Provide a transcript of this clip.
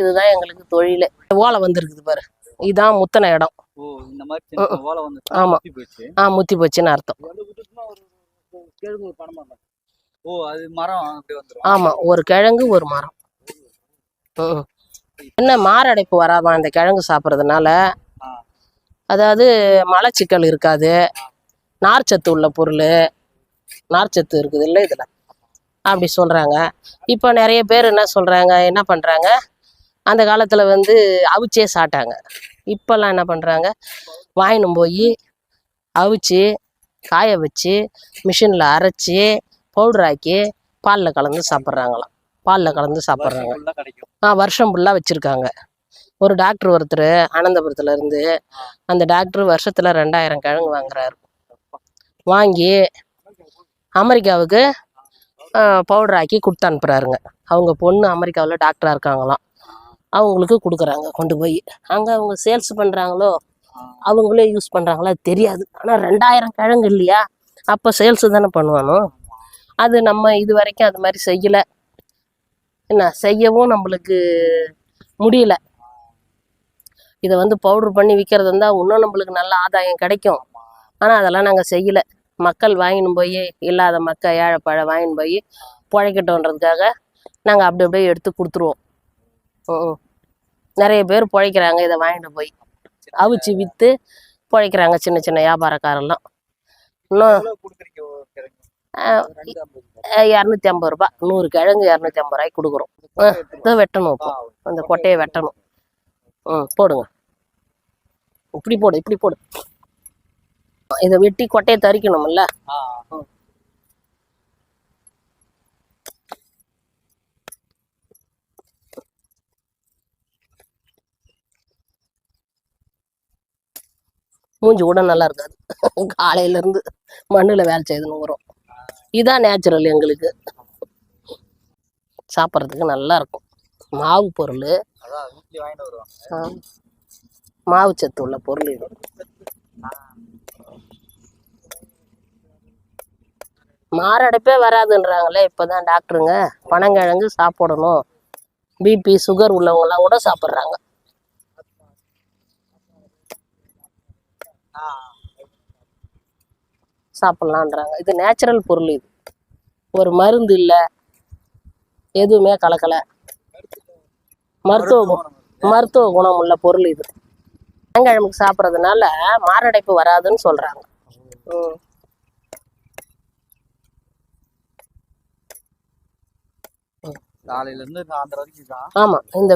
இதுதான் எங்களுக்கு தொழிலே. ஓலை வந்திருக்குது பாரு, இதுதான் முத்தன இடம். ஆமா, முத்தி போச்சுன்னு அர்த்தம். ஆமா, ஒரு கிழங்கு ஒரு மரம். என்ன மாரடைப்பு வராதான் இந்த கிழங்கு சாப்பிட்றதுனால? அதாவது மலச்சிக்கல் இருக்காது, நார்ச்சத்து உள்ள பொருள், நார்ச்சத்து இருக்குது இல்லை இதில், அப்படி சொல்கிறாங்க. இப்போ நிறைய பேர் என்ன சொல்கிறாங்க, என்ன பண்ணுறாங்க, அந்த காலத்தில் வந்து அவிச்சே சாப்பிட்டாங்க. இப்போல்லாம் என்ன பண்ணுறாங்க, வாங்கின்னு போய் அவிச்சு காய வச்சு மிஷினில் அரைச்சி பவுடராக்கி பாலில் கலந்து சாப்பிட்றாங்களாம். பாலில் கலந்து சாப்பிட்றாங்க. வருஷம் ஃபுல்லாக வச்சுருக்காங்க. ஒரு டாக்டர் ஒருத்தர் அனந்தபுரத்தில் இருந்து, அந்த டாக்டர் வருஷத்தில் 2000 கிழங்கு வாங்குறாரு. வாங்கி அமெரிக்காவுக்கு பவுடராக்கி கொடுத்து அனுப்புகிறாருங்க. அவங்க பொண்ணு அமெரிக்காவில் டாக்டராக இருக்காங்களாம். அவங்களுக்கு கொடுக்குறாங்க கொண்டு போய். அங்கே அவங்க சேல்ஸ் பண்ணுறாங்களோ அவங்களே யூஸ் பண்ணுறாங்களோ தெரியாது. ஆனால் 2000 கிழங்கு இல்லையா, அப்போ சேல்ஸு தானே பண்ணுவானோ. அது நம்ம இது வரைக்கும் அது மாதிரி செய்யலை. என்ன செய்யவும் நம்மளுக்கு முடியல. இதை வந்து பவுட்ரு பண்ணி விற்கிறது இருந்தால் இன்னும் நம்மளுக்கு நல்ல ஆதாயம் கிடைக்கும். ஆனால் அதெல்லாம் நாங்கள் செய்யலை. மக்கள் வாங்கின்னு போய், இல்லாத மக்கள் ஏழைப்பழ வாங்கின்னு போய் பிழைக்கட்டோன்றதுக்காக நாங்கள் அப்படி அப்படியே எடுத்து கொடுத்துருவோம். நிறைய பேர் பிழைக்கிறாங்க. இதை வாங்கிட்டு போய் அவிச்சு விற்று பிழைக்கிறாங்க, சின்ன சின்ன வியாபாரக்காரெல்லாம். இன்னும் 250 ரூபா, 100 கிழங்கு 250 ரூபாய்க்கு கொடுக்குறோம். இதை வெட்டணும், இப்போ அந்த கொட்டையை வெட்டணும். போடுங்க, இப்படி போடு, இப்படி போடு. இதை வெட்டி கொட்டையை தரிக்கணும்ல. மூஞ்சி கூட நல்லா இருக்காது, காலையிலேருந்து மண்ணில் வேலை செய்துன்னு வரும். இதுதான் நேச்சுரல் எங்களுக்கு, சாப்பிட்றதுக்கு நல்லா இருக்கும். மாவு பொருள், மாவு சத்து உள்ள பொருள் இது. மாரடைப்பே வராதுன்றாங்களே இப்போதான் டாக்டருங்க. பனங்கிழங்கு சாப்பிடணும், பிபி சுகர் உள்ளவங்கலாம் கூட சாப்பிட்றாங்க. சாப்பிட்லான்றாங்க. இது நேச்சுரல் பொருள், இது ஒரு மருந்து இல்லை, எதுவுமே கலக்கலை. மருத்துவ குணம் உள்ள பொருள் இது. பனங்கிழங்கு சாப்பிட்றதுனால மாரடைப்பு வராதுன்னு சொல்கிறாங்க. ஆமாம், இந்த